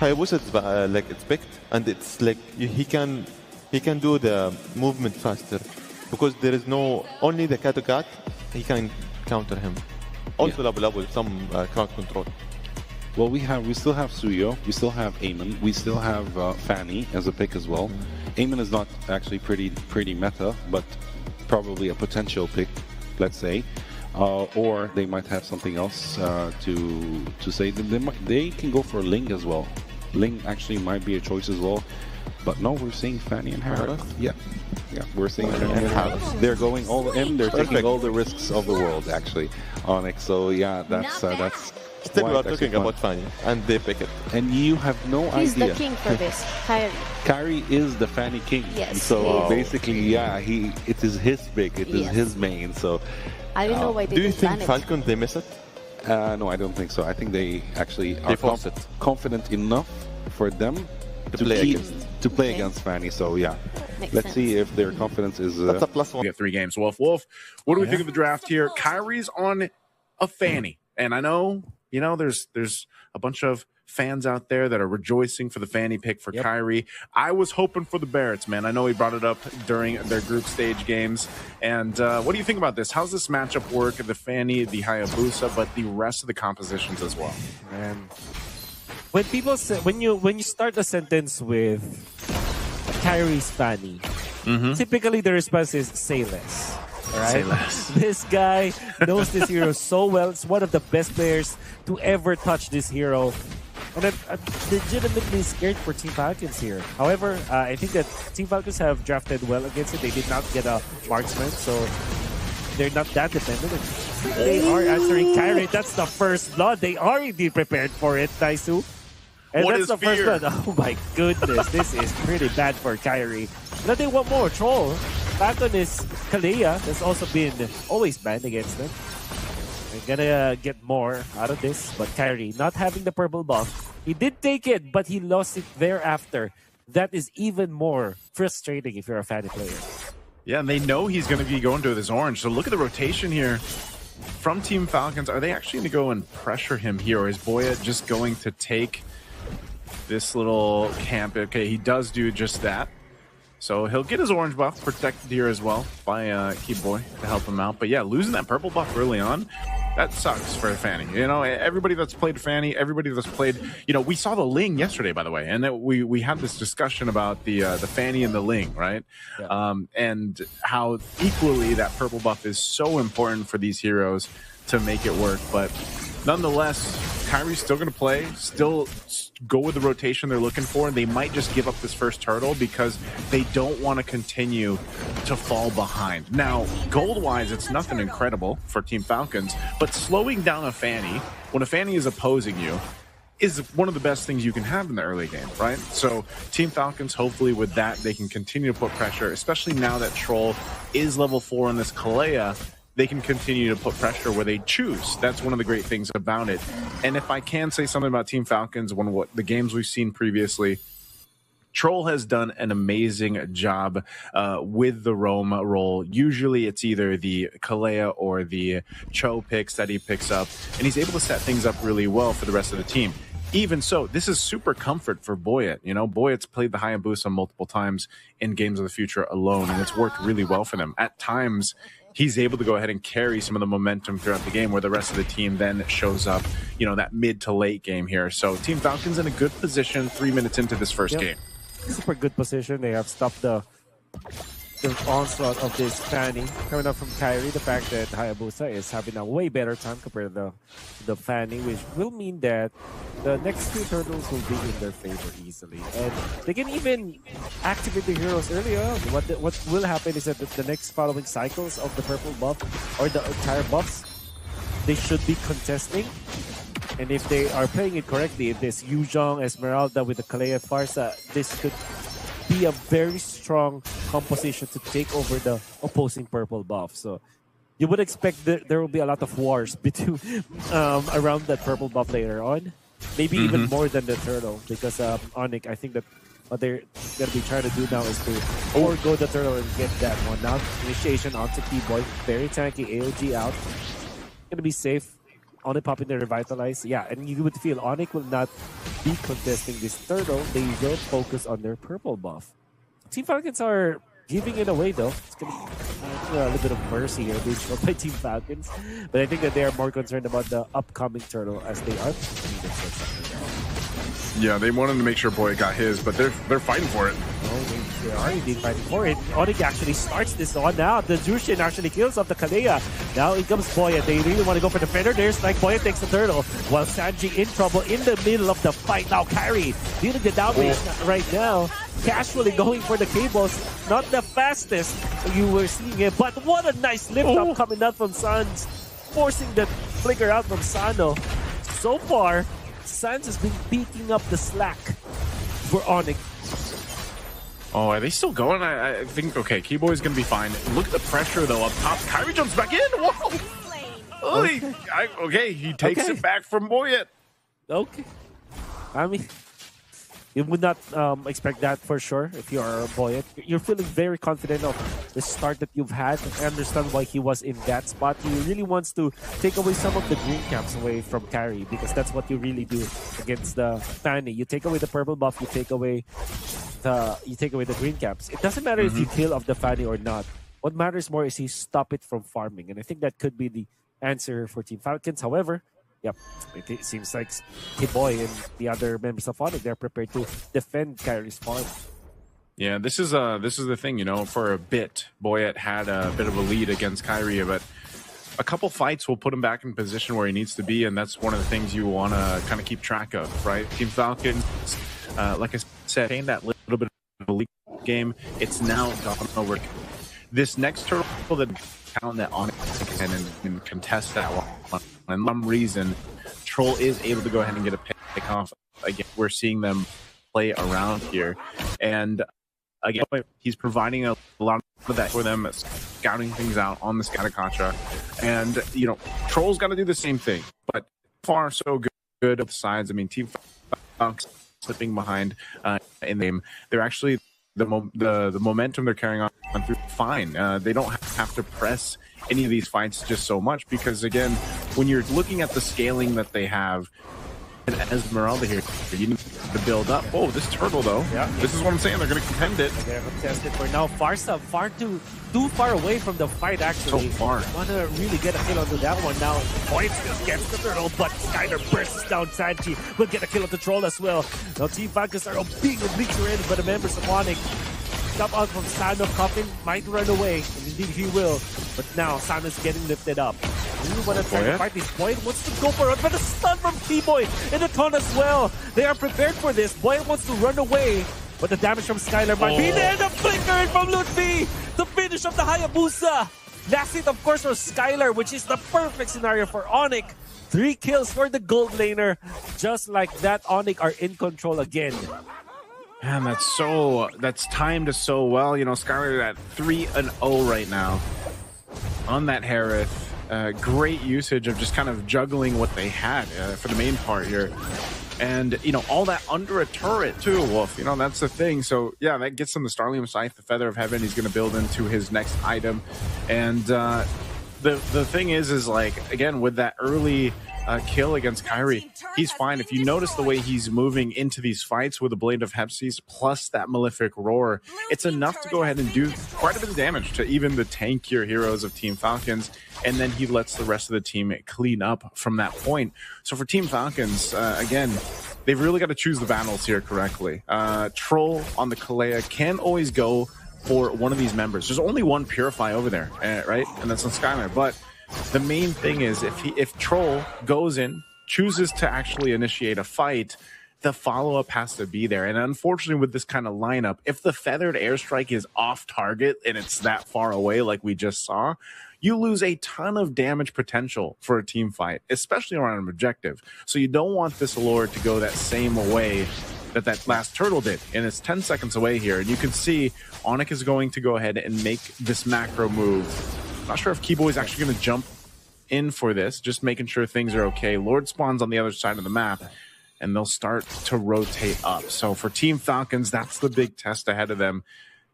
Hayabusa is like it's picked, and it's like he can do the movement faster because there is no only the cat. He can counter him. Also, level up with some crowd control. Well, we still have Suyo, we still have Eamon, we still have Fanny as a pick as well. Eamon is not actually pretty meta, but probably a potential pick, let's say. Or they might have something else to say. They can go for Ling as well. Ling actually might be a choice as well. But no, we're seeing Fanny and Harris. Yeah, we're seeing Fanny and Harris. They're going all in. They're taking all the risks of the world, actually, ONIC. So yeah, that's. Still, we are talking about Fanny, and they pick it. And you have no idea. He's the king for this, Kyrie. Kyrie is the Fanny king. Yes. So basically, yeah, it is his pick. It is his main. So I don't know why they do you think FALCONS they miss it? No, I don't think so. I think they actually are confident enough for them to play against Fanny. So yeah, let's see if their confidence is. That's a +1. We have 3 games. Wolf, what do we think of the draft here? Kyrie's on a Fanny, and I know there's a bunch of fans out there that are rejoicing for the Fanny pick for Kyrie. I was hoping for the Barretts, man. I know he brought it up during their group stage games. And what do you think about this? How's this matchup work? The Fanny, the Hayabusa, but the rest of the compositions as well. Man, when people say when you start a sentence with Kyrie's Fanny, typically the response is say less. Right? This guy knows this hero so well. It's one of the best players to ever touch this hero. And I'm legitimately scared for Team Falcons here. However, I think that Team Falcons have drafted well against it. They did not get a marksman, so they're not that dependent. They are answering Kyrie. That's the first blood. They are indeed prepared for it, Taisu. And what that's the first blood. Oh my goodness, this is pretty bad for Kyrie. But they want more. Troll. Falcon is Kalea. That's also been always banned against them. They're gonna get more out of this. But Kyrie not having the purple buff. He did take it, but he lost it thereafter. That is even more frustrating if you're a Fanny player. Yeah, and they know he's going to be going to this orange. So look at the rotation here from Team Falcons. Are they actually going to go and pressure him here? Or is Boya just going to take this little camp? Okay, he does do just that. So he'll get his orange buff protected here as well by Key Boy to help him out. But yeah, losing that purple buff early on, that sucks for Fanny. You know, everybody that's played Fanny, everybody that's played, you know, we saw the Ling yesterday, by the way, and we had this discussion about the Fanny and the Ling, right? Yeah. And how equally that purple buff is so important for these heroes to make it work. But nonetheless, Kyrie's still going to play, still go with the rotation they're looking for. They might just give up this first turtle because they don't want to continue to fall behind. Now, gold-wise, it's nothing incredible for Team Falcons, but slowing down a Fanny, when a Fanny is opposing you, is one of the best things you can have in the early game, right? So Team Falcons, hopefully with that, they can continue to put pressure, especially now that Troll is level 4 in this Kalea. They can continue to put pressure where they choose. That's one of the great things about it. And if I can say something about Team Falcons, one of what the games we've seen previously, Troll has done an amazing job with the roam role. Usually it's either the Kalea or the Cho picks that he picks up, and he's able to set things up really well for the rest of the team. Even so, this is super comfort for Boyet. You know, Boyet's played the Hayabusa multiple times in Games of the Future alone, and it's worked really well for them. At times, he's able to go ahead and carry some of the momentum throughout the game where the rest of the team then shows up, you know, that mid to late game here. So Team Falcons in a good position 3 minutes into this first game. Super good position. They have stopped the onslaught of this Fanny coming up from Kyrie. The fact that Hayabusa is having a way better time compared to the Fanny, which will mean that the next 2 turtles will be in their favor easily. And they can even activate the heroes early on. What will happen is that the next following cycles of the purple buff or the entire buffs, they should be contesting. And if they are playing it correctly, if this Yuzhong, Esmeralda with the Kalea Farsa, this could be a very strong composition to take over the opposing purple buff. So you would expect that there will be a lot of wars between around that purple buff later on. Maybe even more than the turtle, because ONIC, I think that what they're going to be trying to do now is to forego the turtle and get that one. Now initiation onto Keyboy, very tanky, AOG out. Going to be safe. ONIC popping the Revitalize. Yeah, and you would feel ONIC will not be contesting this turtle. They will focus on their purple buff. Team Falcons are giving it away though. It's going to be a little bit of mercy here being shown by Team Falcons. But I think that they are more concerned about the upcoming turtle as they are competing for something else. Yeah, they wanted to make sure Boy got his, but they're fighting for it. Oh, they are indeed fighting for it. ONIC actually starts this on now. The Jushin actually kills off the Kalea. Now it comes Boya. They really want to go for the Fender. There's like Boya takes the turtle. While Sanji in trouble in the middle of the fight. Now Kyrie dealing the damage right now. Casually going for the cables. Not the fastest you were seeing it. But what a nice lift up coming out from Sans. Forcing the flicker out from Sano. So far, Sans has been picking up the slack for ONIC. Oh, are they still going? I think, okay, Keyboy's going to be fine. Look at the pressure, though, up top. Kyrie jumps back in. Whoa! Okay, he takes it back from Boyet. Okay. I mean, you would not expect that for sure if you are Boyet. You're feeling very confident of the start that you've had. I understand why he was in that spot. He really wants to take away some of the green caps away from Kyrie because that's what you really do against the Fanny. You take away the purple buff, you take away the green caps. It doesn't matter if you kill off the Fanny or not. What matters more is you stop it from farming. And I think that could be the answer for Team Falcons. However, yep, it seems like Kid Boy and the other members of ONIC, they're prepared to defend Kyrie's farm. Yeah, this is the thing, you know, for a bit, Boyet had a bit of a lead against Kyrie, but a couple fights will put him back in position where he needs to be, and that's one of the things you want to kind of keep track of, right? Team Falcons, like I said, playing that little bit of a league game, it's now gone over. This next turtle that count that ONIC can contest that one. And some reason, Troll is able to go ahead and get a pick off. Again, we're seeing them play around here. And again, he's providing a lot of that for them, scouting things out on the Scattercacha. And, you know, Troll's got to do the same thing. But far so good of the sides. I mean, Team Falcons slipping behind in the game. They're actually, the momentum they're carrying on through fine. They don't have to press any of these fights just so much because, again, when you're looking at the scaling that they have, and Esmeralda here, you need to build up. Oh, this turtle, though. Yeah. This is what I'm saying. They're going to contend it. They're going to contest it for now. Far too far away from the fight, actually. So far. Want to really get a kill onto that one now. Points still gets the turtle, but Skyler bursts down Sanchi. Will get a kill on the troll as well. Now, Team Falcons are being obliterated by the members of ONIC. Stop out from Sano. Coffin might run away, and indeed he will. But now Sano's getting lifted up. Really want to try to fight this. Boyd wants to go for it, but a stun from T-Boy and a ton as well. They are prepared for this. Boyd wants to run away, but the damage from Skylar might be there. The flicker from Ludwig to finish up the Hayabusa. Last hit, of course, was Skylar, which is the perfect scenario for ONIC. 3 kills for the gold laner. Just like that, ONIC are in control again. Man, that's timed so well. You know, Skylar at 3-0 right now on that Harith. Great usage of just kind of juggling what they had for the main part here. And, you know, all that under a turret too, Wolf. You know, that's the thing. So, yeah, that gets him the Starlium Scythe, the Feather of Heaven. He's going to build into his next item. And the thing is like, again, with that early kill against Kyrie, he's fine. If you notice the way he's moving into these fights with the Blade of Hepsis plus that Malefic Roar, it's enough to go ahead and do quite a bit of damage to even the tankier heroes of Team Falcons, and then he lets the rest of the team clean up from that point. So for Team Falcons, again, they've really got to choose the battles here correctly. Troll on the Kalea can always go for one of these members. There's only one Purify over there, right? And that's on Skylar. But the main thing is if Troll goes in, chooses to actually initiate a fight, the follow-up has to be there. And unfortunately, with this kind of lineup, if the Feathered Airstrike is off target and it's that far away like we just saw, you lose a ton of damage potential for a team fight, especially around an objective. So you don't want this Lord to go that same way that last turtle did, and it's 10 seconds away here. And you can see ONIC is going to go ahead and make this macro move. Not sure if Keyboy is actually going to jump in for this, just making sure things are okay. Lord spawns on the other side of the map, and they'll start to rotate up. So for Team Falcons, that's the big test ahead of them.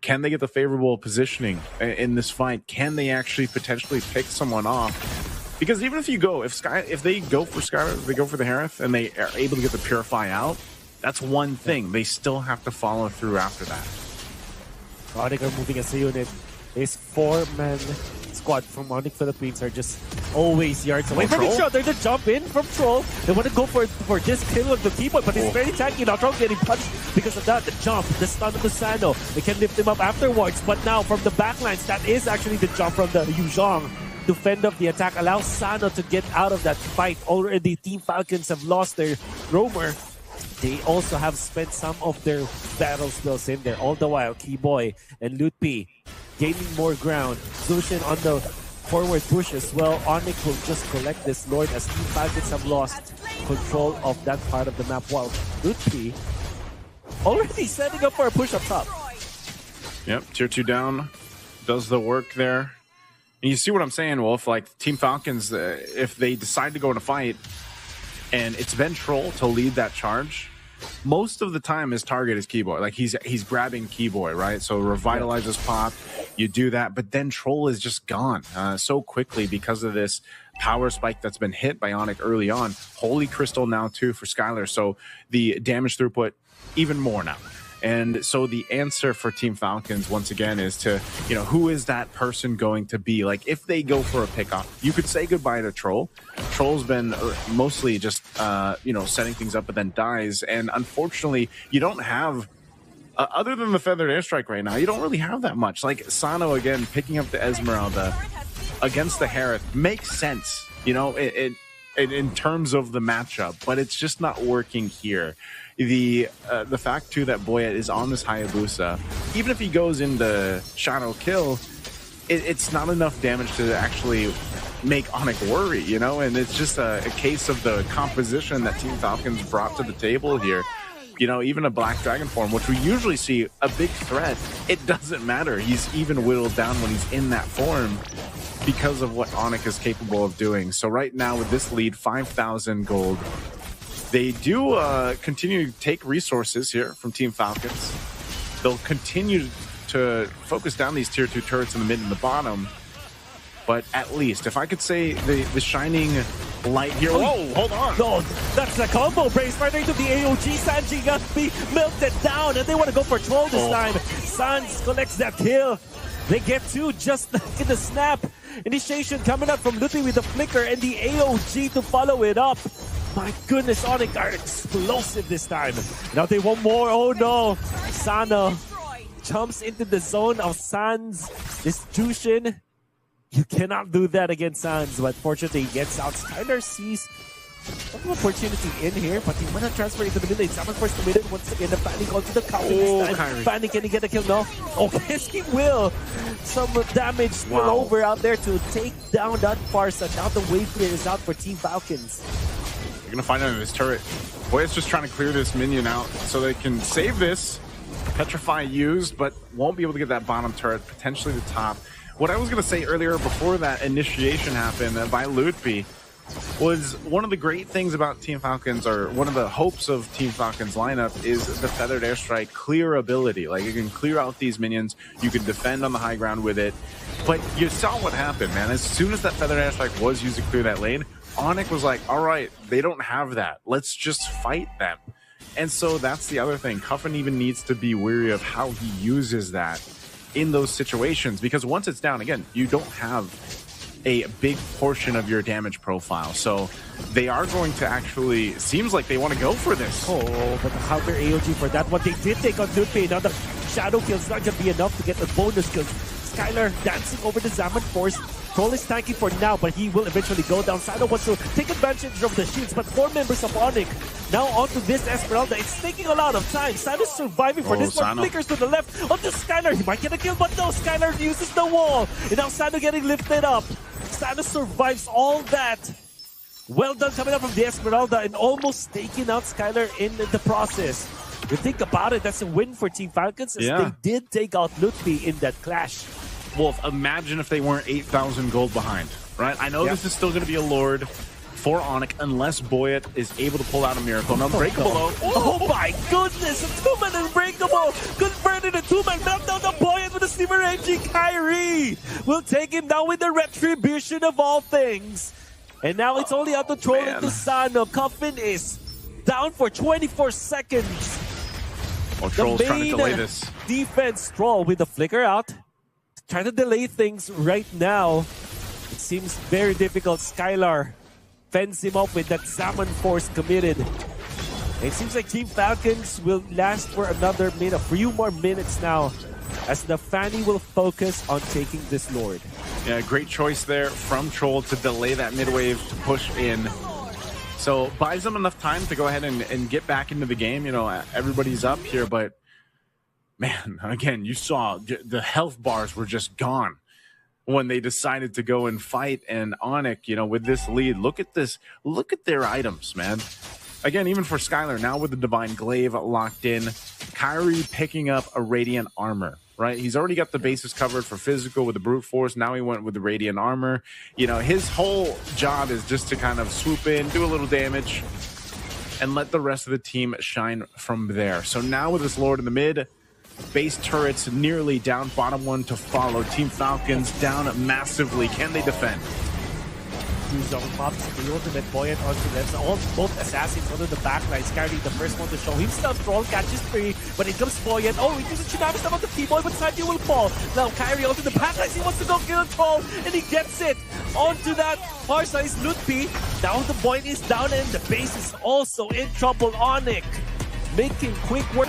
Can they get the favorable positioning in this fight? Can they actually potentially pick someone off? Because even if you go, if they go for Skylar, if they go for the Harith, and they are able to get the Purify out, that's one thing. They still have to follow through after that. ONIC are moving as a unit. This 4-man squad from ONIC Philippines are just always yards away from each other to jump in from Troll. They want to go for this kill of the keyboard, but it's very tanky now. Troll getting punched because of that. The jump, the stun of the Sano. They can lift him up afterwards, but now from the backlines, that is actually the jump from the Yuzhong to fend off the attack, allows Sano to get out of that fight. Already, Team Falcons have lost their roamer. They also have spent some of their battle spells in there. All the while, Keyboy and Lutpi gaining more ground. Zushin on the forward push as well. ONIC will just collect this Lord as Team Falcons have lost control of that part of the map. While Lutpi already setting up for a push up top. Yep, tier 2 down. Does the work there. And you see what I'm saying, Wolf? Like, Team Falcons, if they decide to go in a fight, and it's been Troll to lead that charge, most of the time his target is Keyboy. Like, he's grabbing Keyboy, right? So revitalizes pop, you do that, but then Troll is just gone so quickly because of this power spike that's been hit by ONIC early on. Holy Crystal now too for Skylar, so the damage throughput even more now. And so the answer for Team Falcons, once again, is to, who is that person going to be? Like, if they go for a pickoff, you could say goodbye to Troll. Troll's been mostly just, setting things up, but then dies. And unfortunately, you don't have, other than the Feathered Airstrike right now, you don't really have that much. Like, Sano, again, picking up the Esmeralda against the Harith makes sense, in terms of the matchup, but it's just not working here. The fact too that Boyet is on this Hayabusa, even if he goes into Shadow Kill, it's not enough damage to actually make ONIC worry, and it's just a case of the composition that Team Falcons brought to the table here. Even a Black Dragon form, which we usually see a big threat, it doesn't matter. He's even whittled down when he's in that form because of what ONIC is capable of doing. So right now with this lead, 5,000 gold, they do continue to take resources here from Team Falcons. They'll continue to focus down these tier 2 turrets in the mid and the bottom. But at least, if I could say the shining light here. Whoa, hold on. No, that's the combo brace right into the AOG. Sanji got to be melted down, and they want to go for Troll this time. Sans collects that kill. They get two just like in the snap. Initiation coming up from Lutpi with the flicker and the AOG to follow it up. My goodness, ONIC are explosive this time. Now they want more. Oh no. Sana jumps into the zone of Sans. This Jushin. You cannot do that against Sans, but fortunately he gets out. Skylar sees an opportunity in here, but he went to transfer into the mid lane. Someone forced the mid. Once again, the Fanny goes to the counter this time. Fanny, can he get a kill? No. Oh, yes, he will. Some damage spill over out there to take down that Farsa. Now the wave clear is out for Team Falcons. They're going to find out this turret. Boy's just trying to clear this minion out so they can save this. Petrify used, but won't be able to get that bottom turret, potentially the top. What I was going to say earlier before that initiation happened by Lutpi was one of the great things about Team Falcons, or one of the hopes of Team Falcons lineup, is the Feathered Airstrike clear ability. Like, you can clear out these minions, you can defend on the high ground with it. But you saw what happened, man. As soon as that Feathered Airstrike was used to clear that lane, ONIC was like, all right, they don't have that. Let's just fight them. And so that's the other thing. Cuffin even needs to be wary of how he uses that in those situations, because once it's down, again, you don't have a big portion of your damage profile. So they are going to actually, seems like they want to go for this. Oh, but the counter AOG for that one, they did take on Lutpi. Now the Shadow Kill's not going to be enough to get a bonus kill. Skylar dancing over the Zaman Force. Troll is tanky for now, but he will eventually go down. Sano wants to take advantage of the shields, but 4 members of ONIC now onto this Esmeralda. It's taking a lot of time. Sano's surviving for this one. Flickers to the left onto Skylar. He might get a kill, but no, Skylar uses the wall. And now Sano getting lifted up. Sano survives all that. Well done coming up from the Esmeralda and almost taking out Skylar in the process. You think about it, that's a win for Team Falcons, as they did take out Lutpi in that clash. Wolf, imagine if they weren't 8,000 gold behind, right? I know this is still going to be a Lord for ONIC unless Boyet is able to pull out a miracle. An Unbreakable. Oh my goodness, a 2-man Unbreakable converted a 2-man meltdown. The Boyet with a Steamer Engine. Kyrie will take him down with the retribution of all things. And now it's only out to Troll man. into Sano. Coffin is down for 24 seconds. Oh, Troll's trying to delay this. Defense, Troll with the flicker out. Trying to delay things right now. It seems very difficult. Skylar fends him up with that Zaman Force committed. It seems like Team Falcons will last for another minute, a few more minutes now, as the Fanny will focus on taking this Lord. Yeah, great choice there from Troll to delay that mid wave to push in. So buys them enough time to go ahead and get back into the game. You know, everybody's up here, but man, again, you saw the health bars were just gone when they decided to go and fight. And ONIC, you know, with this lead, look at this, look at their items, man. Again, even for Skylar, now with the Divine Glaive locked in, Kyrie picking up a Radiant Armor, right? He's already got the bases covered for physical with the Brute Force. Now he went with the Radiant Armor. You know, his whole job is just to kind of swoop in, do a little damage, and let the rest of the team shine from there. So now with this Lord in the mid, base turrets nearly down, bottom one to follow. Team Falcons down massively. Can they defend? Zone pops the ultimate Buoyant onto left. Both assassins onto the backline. Skyry, the first one to show himself. Troll catches free, but it comes Buoyant. Oh, he uses Tsunami Stab on the T-Boy, but Sanji will fall. Now Kyrie onto the backline. He wants to go kill Troll, and he gets it onto that far-sized Lutpi. Now the Buoyant is down, and the base is also in trouble. ONIC making quick work.